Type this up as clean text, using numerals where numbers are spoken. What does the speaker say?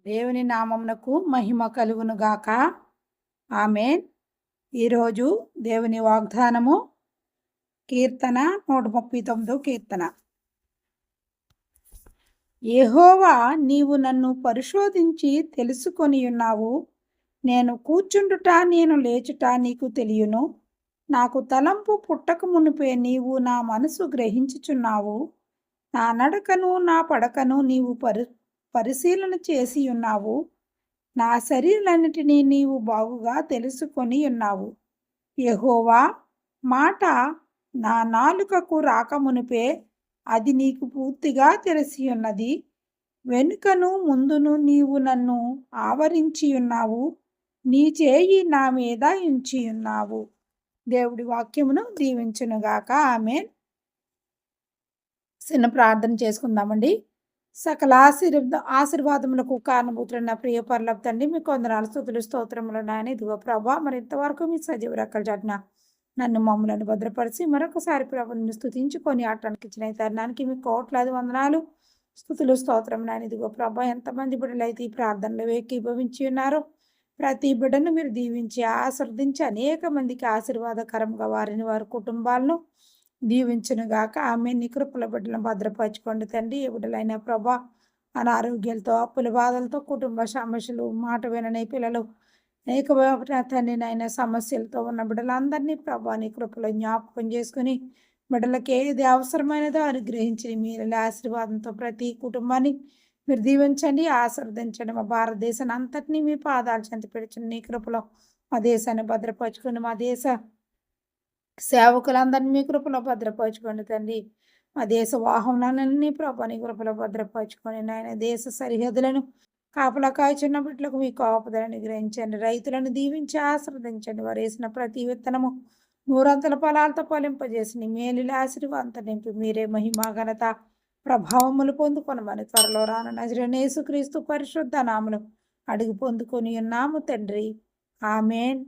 దేవుని నామమునకు మహిమ కలుగును గాక. ఆమేన్. ఈరోజు దేవుని వాగ్దానము కీర్తన 139 కీర్తన. యెహోవా, నీవు నన్ను పరిశోధించి తెలుసుకొని ఉన్నావు. నేను కూర్చుండుట నేను లేచుట నీకు తెలియను. నాకు తలంపు పుట్టక మునుపే నీవు నా మనసు గ్రహించుచున్నావు. నా నడకను నా పడకను నీవు పరిశీలన చేసి ఉన్నావు. నా శరీరాలన్నిటినీ నీవు బాగుగా తెలుసుకొని ఉన్నావు. యెహోవా, మాట నా నాలుకకు రాకమునుపే అది నీకు పూర్తిగా తెలిసి ఉన్నది. వెనుకను ముందును నీవు నన్ను ఆవరించి ఉన్నావు. నీ చేయి నా మీద ఉంచి ఉన్నావు. దేవుడి వాక్యమును దీవించునుగాక. ఆమేన్. చిన్న ప్రార్థన చేసుకుందామండి. సకల ఆశీర్వాదములకు కారణభూతులైన ప్రియ పరలోక తండ్రి, మీకు వందనాలు, స్తుతులు, స్తోత్రములు నాయన. ఇదిగో ప్రభా, మరి ఇంతవరకు మీ సజీవ రెక్కల చాటున నన్ను మమ్మలను భద్రపరిచి మరొకసారి ప్రభుని స్తుతించుకొని ఆడటానికి ఇచ్చిన ఈ తరుణానికి మీకు కోట్లాది వందనాలు, స్తుతులు, స్తోత్రం నాయన. ఇదిగో ప్రభా, ఎంతమంది బిడ్డలైతే ఈ ప్రార్థనలు ఏకీభవించి ఉన్నారో ప్రతి బిడ్డను మీరు దీవించి ఆశీర్వదించి అనేక మందికి ఆశీర్వాదకరంగా వారిని వారి కుటుంబాలను దీవించునుగాక. ఆమె నీ కృపల బిడ్డలను భద్రపరచుకోండి తండ్రి. ఏ బిడ్డలైన ప్రభా అనారోగ్యాలతో, అప్పుల బాధలతో, కుటుంబ సమస్యలు, మాట వినని పిల్లలు, అనేక తండ్రి నాయన సమస్యలతో ఉన్న బిడ్డలందరినీ ప్రభా నీ కృపలో జ్ఞాపకం చేసుకుని బిడ్డలకి ఏది అవసరమైనదో అనుగ్రహించి మీరు ఆశీర్వాదంతో ప్రతి కుటుంబాన్ని మీరు దీవించండి, ఆశీర్వదించండి. మా భారతదేశాన్ని అంతటినీ మీ పాదాలు చెంత పెడుచుని నీ కృపలో మా దేశాన్ని భద్రపరచుకుని మా దేశ సేవకులందరినీ మీ కృపలో భద్రపరచుకోండి తండ్రి. మా దేశ వాహనాలన్నీ ప్రభా నీ కృపలో భద్రపరచుకొని నాయన దేశ సరిహద్దులను కాపలా కాయచున్న బిడ్డలకు మీ కాపుదలను గ్రహించండి. రైతులను దీవించి ఆశీర్వదించండి. వారు వేసిన ప్రతి విత్తనము నూరంతల ఫలాలతో ఫలింపజేసి నీ మేలుల ఆశీర్వాదంతో నింపి మీరే మహిమ ఘనత ప్రభావములు పొందుకొనమని త్వరలో రాను నజరేయుడైన యేసుక్రీస్తు పరిశుద్ధ నామమున అడిగి పొందుకొని ఉన్నాము తండ్రి. ఆమేన్.